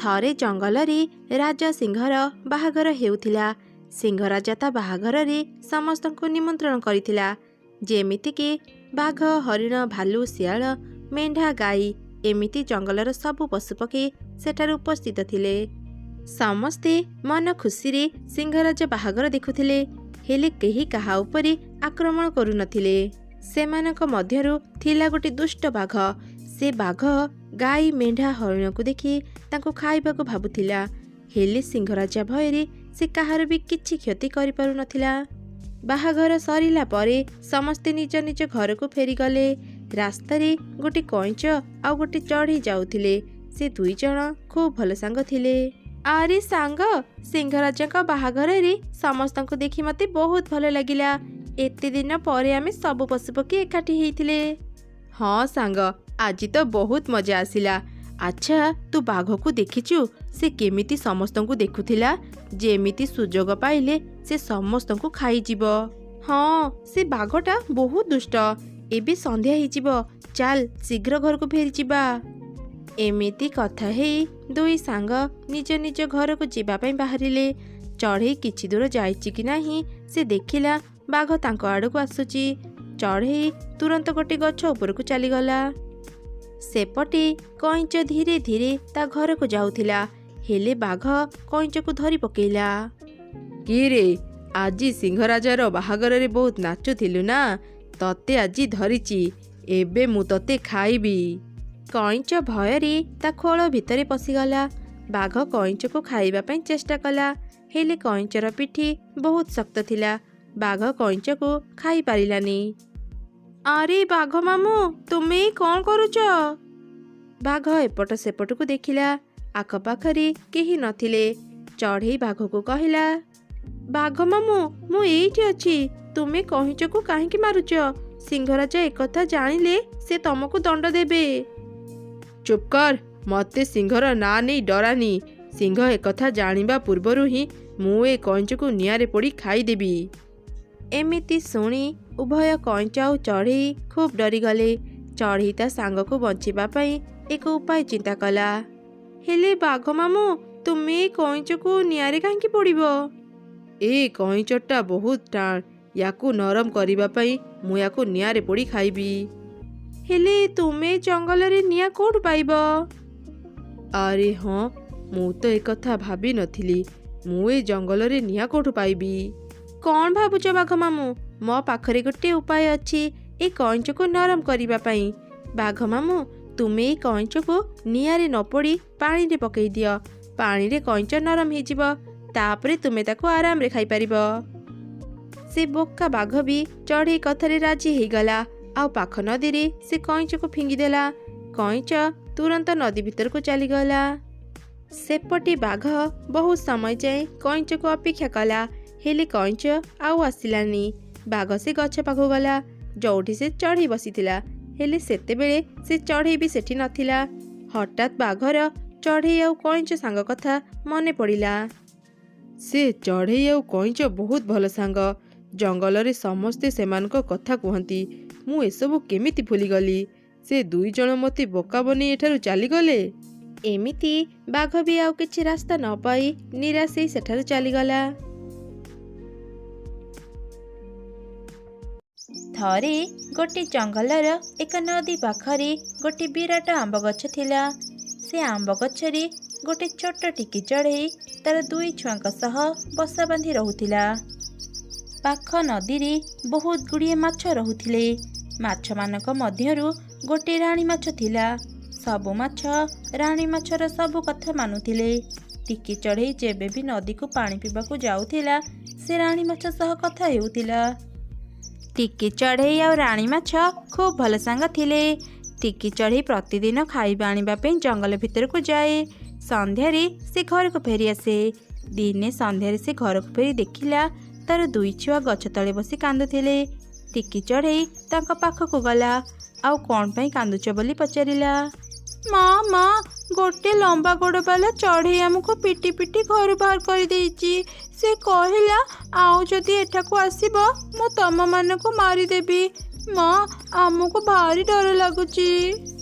ଥରେ ଜଙ୍ଗଲରେ ରାଜା ସିଂହର ବାହାଘର ହେଉଥିଲା। ସିଂହ ରାଜା ତା ବାହାଘରରେ ସମସ୍ତଙ୍କୁ ନିମନ୍ତ୍ରଣ କରିଥିଲା, ଯେମିତିକି ବାଘ, ହରିଣ, ଭାଲୁ, ଶିଆଳ, ମେଣ୍ଢା, ଗାଈ ଏମିତି ଜଙ୍ଗଲର ସବୁ ପଶୁପକ୍ଷୀ ସେଠାରେ ଉପସ୍ଥିତ ଥିଲେ। ସମସ୍ତେ ମନ ଖୁସିରେ ସିଂହରାଜ ବାହାଘର ଦେଖୁଥିଲେ, ହେଲେ କେହି କାହା ଉପରେ ଆକ୍ରମଣ କରୁନଥିଲେ। ସେମାନଙ୍କ ମଧ୍ୟରୁ ଥିଲା ଗୋଟିଏ ଦୁଷ୍ଟ ବାଘ। ସେ ବାଘ ଗାଈ, ମେଣ୍ଢା, ହରିଣକୁ ଦେଖି ତାଙ୍କୁ ଖାଇବାକୁ ଭାବୁଥିଲା, ହେଲେ ସିଂହରାଜା ଭୟରେ ସେ କାହାର ବି କିଛି କ୍ଷତି କରିପାରୁନଥିଲା। ବାହାଘର ସରିଲା ପରେ ସମସ୍ତେ ନିଜ ନିଜ ଘରକୁ ଫେରିଗଲେ। ରାସ୍ତାରେ ଗୋଟିଏ କଇଁଚ ଆଉ ଗୋଟିଏ ଚଢ଼େଇ ଯାଉଥିଲେ। ସେ ଦୁଇ ଜଣ ଖୁବ୍ ଭଲ ସାଙ୍ଗ ଥିଲେ। ଆରେ ସାଙ୍ଗ, ସିଂହରାଜାଙ୍କ ବାହାଘରରେ ସମସ୍ତଙ୍କୁ ଦେଖି ମୋତେ ବହୁତ ଭଲ ଲାଗିଲା। ଏତେ ଦିନ ପରେ ଆମେ ସବୁ ପଶୁପକ୍ଷୀ ଏକାଠି ହେଇଥିଲେ। ହଁ ସାଙ୍ଗ, ଆଜି ତ ବହୁତ ମଜା ଆସିଲା। ଆଚ୍ଛା, ତୁ ବାଘକୁ ଦେଖିଛୁ? ସେ କେମିତି ସମସ୍ତଙ୍କୁ ଦେଖୁଥିଲା, ଯେମିତି ସୁଯୋଗ ପାଇଲେ ସେ ସମସ୍ତଙ୍କୁ ଖାଇଯିବ। ହଁ, ସେ ବାଘଟା ବହୁତ ଦୁଷ୍ଟ। ଏବେ ସନ୍ଧ୍ୟା ହେଇଯିବ, ଚାଲ ଶୀଘ୍ର ଘରକୁ ଫେରିଯିବା। ଏମିତି କଥା ହେଇ ଦୁଇ ସାଙ୍ଗ ନିଜ ନିଜ ଘରକୁ ଯିବା ପାଇଁ ବାହାରିଲେ। ଚଢ଼େଇ କିଛି ଦୂର ଯାଇଛି କି ନାହିଁ ସେ ଦେଖିଲା ବାଘ ତାଙ୍କ ଆଡ଼କୁ ଆସୁଛି। ଚଢ଼େଇ ତୁରନ୍ତ ଗୋଟିଏ ଗଛ ଉପରକୁ ଚାଲିଗଲା। ସେପଟେ କଇଁଚ ଧୀରେ ଧୀରେ ତା ଘରକୁ ଯାଉଥିଲା, ହେଲେ ବାଘ କଇଁଚକୁ ଧରି ପକେଇଲା। କିରେ, ଆଜି ସିଂହରାଜାର ବାହାଘରରେ ବହୁତ ନାଚୁଥିଲୁ ନା? ତତେ ଆଜି ଧରିଛି, ଏବେ ମୁଁ ତତେ ଖାଇବି। କଇଁଚ ଭୟରେ ତା ଖୋଳ ଭିତରେ ପଶିଗଲା। ବାଘ କଇଁଚକୁ ଖାଇବା ପାଇଁ ଚେଷ୍ଟା କଲା, ହେଲେ କଇଁଚର ପିଠି ବହୁତ ଶକ୍ତ ଥିଲା। ବାଘ କଇଁଚକୁ ଖାଇପାରିଲାନି। ଆରେ ବାଘ ମାମୁଁ, ତୁମେ କ'ଣ କରୁଛ? ବାଘ ଏପଟ ସେପଟକୁ ଦେଖିଲା, ଆଖପାଖରେ କେହି ନଥିଲେ। ଚଢ଼େଇ ବାଘକୁ କହିଲା, ବାଘ ମାମୁଁ, ମୁଁ ଏଇଠି ଅଛି। ତୁମେ କଇଁଚକୁ କାହିଁକି ମାରୁଛ? ସିଂହରାଜା ଏକଥା ଜାଣିଲେ ସେ ତମକୁ ଦଣ୍ଡ ଦେବେ। ଚୁପ୍ କର, ମୋତେ ସିଂହର ନାଁ ନେଇ ଡରାନି। ସିଂହ ଏକଥା ଜାଣିବା ପୂର୍ବରୁ ହିଁ ମୁଁ ଏ କଇଁଚକୁ ନିଆଁରେ ପୋଡ଼ି ଖାଇଦେବି। ଏମିତି ଶୁଣି ଉଭୟ କଇଁଚ ଆଉ ଚଢ଼େଇ ଖୁବ୍ ଡରିଗଲେ। ଚଢ଼େଇ ତା ସାଙ୍ଗକୁ ବଞ୍ଚିବା ପାଇଁ ଏକ ଉପାୟ ଚିନ୍ତା କଲା। ହେଲେ ବାଘ ମାମୁଁ, ତୁମେ ଏ କଇଁଚକୁ ନିଆଁରେ କାହିଁକି ପୋଡ଼ିବ? ଏ କଇଁଚଟା ବହୁତ ଟାଣ, ୟାକୁ ନରମ କରିବା ପାଇଁ ମୁଁ ୟାକୁ ନିଆଁରେ ପୋଡ଼ି ଖାଇବି। ହେଲେ ତୁମେ ଜଙ୍ଗଲରେ ନିଆଁ କୋଉଠୁ ପାଇବ? ଆରେ ହଁ, ମୁଁ ତ ଏକଥା ଭାବି ନଥିଲି। ମୁଁ ଏ ଜଙ୍ଗଲରେ ନିଆଁ କୋଉଠୁ ପାଇବି? କ'ଣ ଭାବୁଛ ବାଘ ମାମୁଁ? ମୋ ପାଖରେ ଗୋଟିଏ ଉପାୟ ଅଛି ଏ କଇଁଚକୁ ନରମ କରିବା ପାଇଁ। ବାଘ ମାମୁଁ, ତୁମେ ଏ କଇଁଚକୁ ନିଆଁରେ ନ ପୋଡ଼ି ପାଣିରେ ପକେଇ ଦିଅ। ପାଣିରେ କଇଁଚ ନରମ ହେଇଯିବ, ତାପରେ ତୁମେ ତାକୁ ଆରାମରେ ଖାଇପାରିବ। ସେ ବୋକା ବାଘ ବି ଚଢ଼େଇ କଥାରେ ରାଜି ହେଇଗଲା, ଆଉ ପାଖ ନଦୀରେ ସେ କଇଁଚକୁ ଫିଙ୍ଗିଦେଲା। କଇଁଚ ତୁରନ୍ତ ନଦୀ ଭିତରକୁ ଚାଲିଗଲା। ସେପଟେ ବାଘ ବହୁତ ସମୟ ଯାଏଁ କଇଁଚକୁ ଅପେକ୍ଷା କଲା, ହେଲେ କଇଁଚ ଆଉ ଆସିଲାନି। ବାଘ ସେ ଗଛ ପାଖକୁ ଗଲା, ଯୋଉଠି ସେ ଚଢ଼େଇ ବସିଥିଲା, ହେଲେ ସେତେବେଳେ ସେ ଚଢ଼େଇ ବି ସେଠି ନଥିଲା। ହଠାତ୍ ବାଘର ଚଢ଼େଇ ଆଉ କଇଁଚ ସାଙ୍ଗ କଥା ମନେ ପଡ଼ିଲା। ସେ ଚଢ଼େଇ ଆଉ କଇଁଚ ବହୁତ ଭଲ ସାଙ୍ଗ। ଜଙ୍ଗଲରେ ସମସ୍ତେ ସେମାନଙ୍କ କଥା କୁହନ୍ତି। ମୁଁ ଏସବୁ କେମିତି ଭୁଲିଗଲି? ସେ ଦୁଇ ଜଣ ମୋତେ ବୋକା ବନେଇ ଏଠାରୁ ଚାଲିଗଲେ। ଏମିତି ବାଘ ବି ଆଉ କିଛି ରାସ୍ତା ନ ପାଇ ନିରାଶ ହେଇ ସେଠାରୁ ଚାଲିଗଲା। ଥରେ ଗୋଟିଏ ଜଙ୍ଗଲର ଏକ ନଦୀ ପାଖରେ ଗୋଟିଏ ବିରାଟ ଆମ୍ବ ଗଛ ଥିଲା। ସେ ଆମ୍ବ ଗଛରେ ଗୋଟିଏ ଛୋଟ ଟିକି ଚଢ଼େଇ ତାର ଦୁଇ ଛୁଆଙ୍କ ସହ ବସା ବାନ୍ଧି ରହୁଥିଲା। ପାଖ ନଦୀରେ ବହୁତ ଗୁଡ଼ିଏ ମାଛ ରହୁଥିଲେ। ମାଛମାନଙ୍କ ମଧ୍ୟରୁ ଗୋଟିଏ ରାଣୀ ମାଛ ଥିଲା। ସବୁ ମାଛ ରାଣୀ ମାଛର ସବୁ କଥା ମାନୁଥିଲେ। ଟିକି ଚଢ଼େଇ ଯେବେ ବି ନଦୀକୁ ପାଣି ପିଇବାକୁ ଯାଉଥିଲା, ସେ ରାଣୀ ମାଛ ସହ କଥା ହେଉଥିଲା। ଟିକି ଚଢ଼େଇ ଆଉ ରାଣୀ ମାଛ ଖୁବ୍ ଭଲ ସାଙ୍ଗ ଥିଲେ। ଟିକି ଚଢ଼େଇ ପ୍ରତିଦିନ ଖାଇବା ଆଣିବା ପାଇଁ ଜଙ୍ଗଲ ଭିତରକୁ ଯାଏ। ସନ୍ଧ୍ୟାରେ ସେ ଘରକୁ ଫେରି ଆସେ। ଦିନେ ସନ୍ଧ୍ୟାରେ ସେ ଘରକୁ ଫେରି ଦେଖିଲା ତାର ଦୁଇ ଛୁଆ ଗଛ ତଳେ ବସି କାନ୍ଦୁଥିଲେ। ଟିକି ଚଢ଼େଇ ତାଙ୍କ ପାଖକୁ ଗଲା, ଆଉ କ'ଣ ପାଇଁ କାନ୍ଦୁଛ ବୋଲି ପଚାରିଲା। ମା, ଗୋଟେ ଲମ୍ବା ଗୋଡ଼ବାଲା ଚଢ଼େଇ ଆମକୁ ପିଟି ପିଟି ଘରୁ ବାହାର କରିଦେଇଛି। ସେ କହିଲା, ଆଉ ଯଦି ଏଠାକୁ ଆସିବ ମୁଁ ତମମାନଙ୍କୁ ମାରିଦେବି। ମା, ଆମକୁ ଭାରି ଡର ଲାଗୁଛି।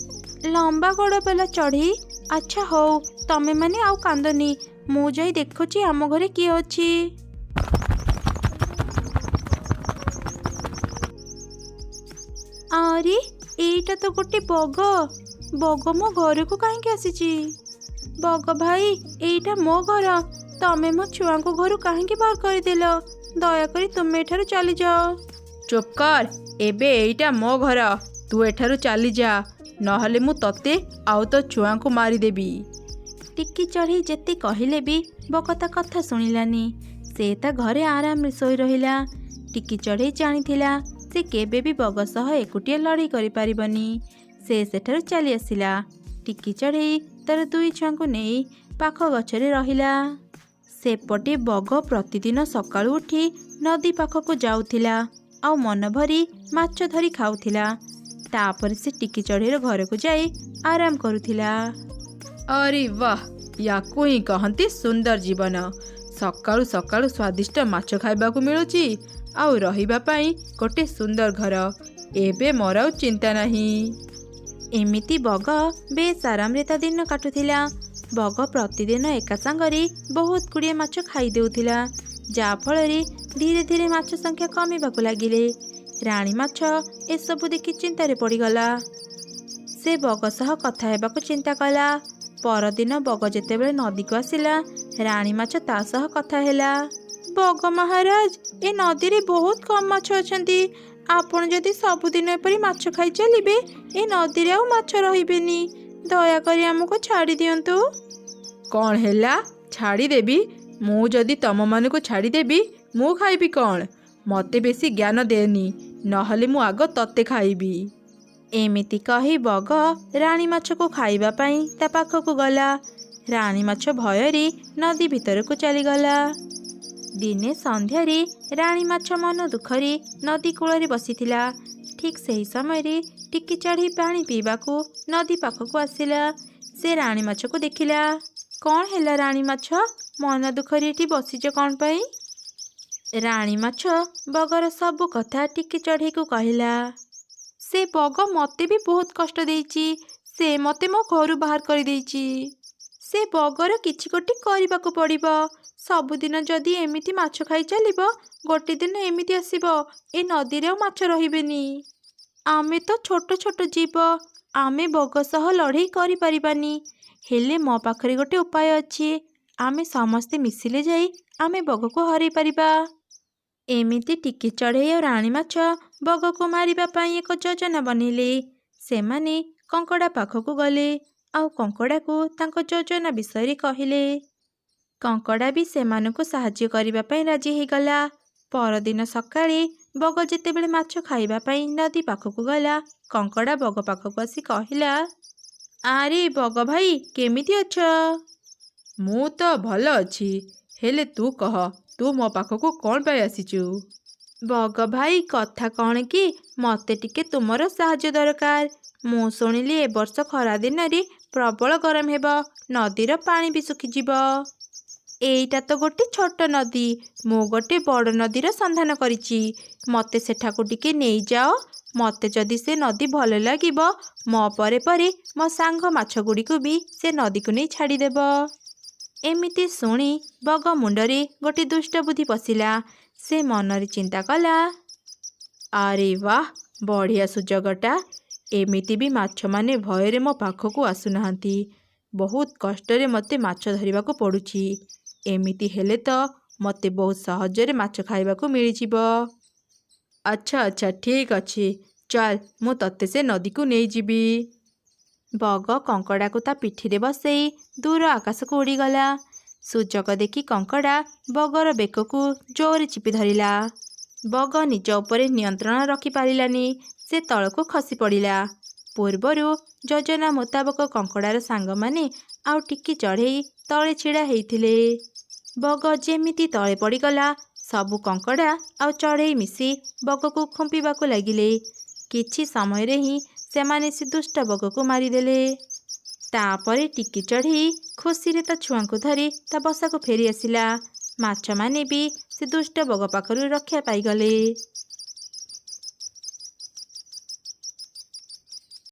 ଲମ୍ବା ଗୋଡ଼ବାଲା ଚଢ଼େଇ ଆଚ୍ଛା ହଉ, ତମେ ମାନେ ଆଉ କାନ୍ଦନି, ମୁଁ ଯାଇ ଦେଖୁଛି ଆମ ଘରେ କିଏ ଅଛି। ଆରେ ଏଇଟା ତ ଗୋଟେ ବଗ। ବଗ ମୋ ଘରକୁ କାହିଁକି ଆସିଛି? ବଗ ଭାଇ, ଏଇଟା ମୋ ଘର। ତମେ ମୋ ଛୁଆଙ୍କୁ ଘରୁ କାହିଁକି ବାହାର କରିଦେଲ? ଦୟାକରି ତୁମେ ଏଠାରୁ ଚାଲିଯାଅ। ଚୁପ୍ କର, ଏବେ ଏଇଟା ମୋ ଘର। ତୁ ଏଠାରୁ ଚାଲିଯା, ନହେଲେ ମୁଁ ତତେ ଆଉ ତୋ ଛୁଆଙ୍କୁ ମାରିଦେବି। ଟିକି ଚଢ଼େଇ ଯେତେ କହିଲେ ବି ବଗ ତା କଥା ଶୁଣିଲାନି। ସେ ତା ଘରେ ଆରାମରେ ଶୋଇ ରହିଲା। ଟିକି ଚଢ଼େଇ ଜାଣିଥିଲା ସେ କେବେ ବି ବଗ ସହ ଏକୁଟିଆ ଲଢ଼େଇ କରିପାରିବନି। ସେ ସେଠାରୁ ଚାଲି ଆସିଲା। ଟିକି ଚଢ଼େଇ ତାର ଦୁଇ ଛୁଆଙ୍କୁ ନେଇ ପାଖ ଗଛରେ ରହିଲା। ସେପଟେ ବଗ ପ୍ରତିଦିନ ସକାଳୁ ଉଠି ନଦୀ ପାଖକୁ ଯାଉଥିଲା ଆଉ ମନ ଭରି ମାଛ ଧରି ଖାଉଥିଲା। ତାପରେ ସେ ଟିକି ଚଢ଼େଇର ଘରକୁ ଯାଇ ଆରାମ କରୁଥିଲା। ଆରେ ବାଃ, ୟାକୁ ହିଁ କହନ୍ତି ସୁନ୍ଦର ଜୀବନ। ସକାଳୁ ସକାଳୁ ସ୍ୱାଦିଷ୍ଟ ମାଛ ଖାଇବାକୁ ମିଳୁଛି ଆଉ ରହିବା ପାଇଁ ଗୋଟେ ସୁନ୍ଦର ଘର। ଏବେ ମୋର ଆଉ ଚିନ୍ତା ନାହିଁ। ଏମିତି ବଗ ବେଶ ଆରାମରେ ତା ଦିନ କାଟୁଥିଲା। ବଗ ପ୍ରତିଦିନ ଏକା ସାଙ୍ଗରେ ବହୁତ ଗୁଡ଼ିଏ ମାଛ ଖାଇ ଦେଉଥିଲା, ଯାହାଫଳରେ ଧୀରେ ଧୀରେ ମାଛ ସଂଖ୍ୟା କମିବାକୁ ଲାଗିଲେ। ରାଣୀ ମାଛ ଏସବୁ ଦେଖି ଚିନ୍ତାରେ ପଡ଼ିଗଲା। ସେ ବଗ ସହ କଥା ହେବାକୁ ଚିନ୍ତା କଲା। ପରଦିନ ବଗ ଯେତେବେଳେ ନଦୀକୁ ଆସିଲା, ରାଣୀ ମାଛ ତା ସହ କଥା ହେଲା। ବଗ ମହାରାଜ, ଏ ନଦୀରେ ବହୁତ କମ୍ ମାଛ ଅଛନ୍ତି। ଆପଣ ଯଦି ସବୁଦିନ ଏପରି ମାଛ ଖାଇ ଚାଲିବେ, ଏ ନଦୀରେ ଆଉ ମାଛ ରହିବେନି। ଦୟାକରି ଆମକୁ ଛାଡ଼ି ଦିଅନ୍ତୁ। କ'ଣ ହେଲା? ଛାଡ଼ିଦେବି? ମୁଁ ଯଦି ତମମାନଙ୍କୁ ଛାଡ଼ିଦେବି, ମୁଁ ଖାଇବି କ'ଣ? ମୋତେ ବେଶୀ ଜ୍ଞାନ ଦେନି, ନହେଲେ ମୁଁ ଆଗ ତତେ ଖାଇବି। ଏମିତି କହି ବଗ ରାଣୀ ମାଛକୁ ଖାଇବା ପାଇଁ ତା ପାଖକୁ ଗଲା। ରାଣୀ ମାଛ ଭୟରେ ନଦୀ ଭିତରକୁ ଚାଲିଗଲା। ଦିନେ ସନ୍ଧ୍ୟାରେ ରାଣୀ ମାଛ ମନ ଦୁଃଖରେ ନଦୀ କୂଳରେ ବସିଥିଲା। ଠିକ୍ ସେହି ସମୟରେ ଟିକି ଚଢ଼େଇ ପାଣି ପିଇବାକୁ ନଦୀ ପାଖକୁ ଆସିଲା। ସେ ରାଣୀ ମାଛକୁ ଦେଖିଲା। କ'ଣ ହେଲା ରାଣୀ ମାଛ, ମନ ଦୁଃଖରେ ଏଠି ବସିଛ କ'ଣ ପାଇଁ? ରାଣୀ ମାଛ ବଗର ସବୁ କଥା ଟିକି ଚଢ଼େଇକୁ କହିଲା। ସେ ବଗ ମୋତେ ବି ବହୁତ କଷ୍ଟ ଦେଇଛି। ସେ ମୋତେ ମୋ ଘରୁ ବାହାର କରିଦେଇଛି। ସେ ବଗର କିଛି ଗୋଟେ କରିବାକୁ ପଡ଼ିବ। ସବୁଦିନ ଯଦି ଏମିତି ମାଛ ଖାଇ ଚାଲିବ, ଗୋଟେ ଦିନ ଏମିତି ଆସିବ ଏ ନଦୀରେ ଆଉ ମାଛ ରହିବେନି। ଆମେ ତ ଛୋଟ ଛୋଟ ଜୀବ, ଆମେ ବଗ ସହ ଲଢ଼େଇ କରିପାରିବାନି। ହେଲେ ମୋ ପାଖରେ ଗୋଟେ ଉପାୟ ଅଛି। ଆମେ ସମସ୍ତେ ମିଶିଲେ ଯାଇ ଆମେ ବଗକୁ ହରାଇ ପାରିବା। ଏମିତି ଟିକି ଚଢ଼େଇ ଆଉ ରାଣୀ ମାଛ ବଗକୁ ମାରିବା ପାଇଁ ଏକ ଯୋଜନା ବନେଇଲେ। ସେମାନେ କଙ୍କଡ଼ା ପାଖକୁ ଗଲେ ଆଉ କଙ୍କଡ଼ାକୁ ତାଙ୍କ ଯୋଜନା ବିଷୟରେ କହିଲେ। କଙ୍କଡ଼ା ବି ସେମାନଙ୍କୁ ସାହାଯ୍ୟ କରିବା ପାଇଁ ରାଜି ହେଇଗଲା। ପରଦିନ ସକାଳେ ବଗ ଯେତେବେଳେ ମାଛ ଖାଇବା ପାଇଁ ନଦୀ ପାଖକୁ ଗଲା, କଙ୍କଡ଼ା ବଗ ପାଖକୁ ଆସି କହିଲା, ଆରେ ବଗ ଭାଇ, କେମିତି ଅଛ? ମୁଁ ତ ଭଲ ଅଛି, ହେଲେ ତୁ କହ, ତୁ ମୋ ପାଖକୁ କ'ଣ ପାଇଁ ଆସିଛୁ? ବଗ ଭାଇ, କଥା କ'ଣ କି, ମୋତେ ଟିକେ ତୁମର ସାହାଯ୍ୟ ଦରକାର। ମୁଁ ଶୁଣିଲି ଏ ବର୍ଷ ଖରା ଦିନରେ ପ୍ରବଳ ଗରମ ହେବ, ନଦୀର ପାଣି ବି ଶୁଖିଯିବ। ଏଇଟା ତ ଗୋଟେ ଛୋଟ ନଦୀ। ମୁଁ ଗୋଟେ ବଡ଼ ନଦୀର ସନ୍ଧାନ କରିଛି। ମୋତେ ସେଠାକୁ ଟିକେ ନେଇଯାଅ। ମୋତେ ଯଦି ସେ ନଦୀ ଭଲ ଲାଗିବ, ମୋ ପରେ ପରେ ମୋ ସାଙ୍ଗ ମାଛ ଗୁଡ଼ିକୁ ବି ସେ ନଦୀକୁ ନେଇ ଛାଡ଼ିଦେବ। ଏମିତି ଶୁଣି ବଗ ମୁଣ୍ଡରେ ଗୋଟେ ଦୁଷ୍ଟ ବୁଦ୍ଧି ପଶିଲା। ସେ ମନରେ ଚିନ୍ତା କଲା, ଆରେ ବାଃ, ବଢ଼ିଆ ସୁଯୋଗଟା। ଏମିତି ବି ମାଛମାନେ ଭୟରେ ମୋ ପାଖକୁ ଆସୁନାହାନ୍ତି। ବହୁତ କଷ୍ଟରେ ମୋତେ ମାଛ ଧରିବାକୁ ପଡ଼ୁଛି। ଏମିତି ହେଲେ ତ ମୋତେ ବହୁତ ସହଜରେ ମାଛ ଖାଇବାକୁ ମିଳିଯିବ। ଆଚ୍ଛା ଆଚ୍ଛା, ଠିକ୍ ଅଛି, ଚାଲ, ମୁଁ ତତେ ସେ ନଦୀକୁ ନେଇଯିବି। ବଗ କଙ୍କଡ଼ାକୁ ତା ପିଠିରେ ବସେଇ ଦୂର ଆକାଶକୁ ଉଡ଼ିଗଲା। ସୁଯୋଗ ଦେଖି କଙ୍କଡ଼ା ବଗର ବେକକୁ ଜୋରରେ ଚିପି ଧରିଲା। ବଗ ନିଜ ଉପରେ ନିୟନ୍ତ୍ରଣ ରଖିପାରିଲାନି। ସେ ତଳକୁ ଖସି ପଡ଼ିଲା। ପୂର୍ବରୁ ଯୋଜନା ମୁତାବକ କଙ୍କଡ଼ାର ସାଙ୍ଗମାନେ ଆଉ ଟିକି ଚଢ଼େଇ ତଳେ ଛିଡ଼ା ହେଇଥିଲେ। ବଗ ଯେମିତି ତଳେ ପଡ଼ିଗଲା, ସବୁ କଙ୍କଡ଼ା ଆଉ ଚଢ଼େଇ ମିଶି ବଗକୁ ଖୁମ୍ପିବାକୁ ଲାଗିଲେ। କିଛି ସମୟରେ ହିଁ ସେମାନେ ସେ ଦୁଷ୍ଟ ବଗକୁ ମାରିଦେଲେ। ତାପରେ ଟିକି ଚଢ଼େଇ ଖୁସିରେ ତା ଛୁଆଙ୍କୁ ଧରି ତା ବସାକୁ ଫେରି ଆସିଲା। ମାଛମାନେ ବି ସେ ଦୁଷ୍ଟ ବଗ ପାଖରୁ ରକ୍ଷା ପାଇଗଲେ।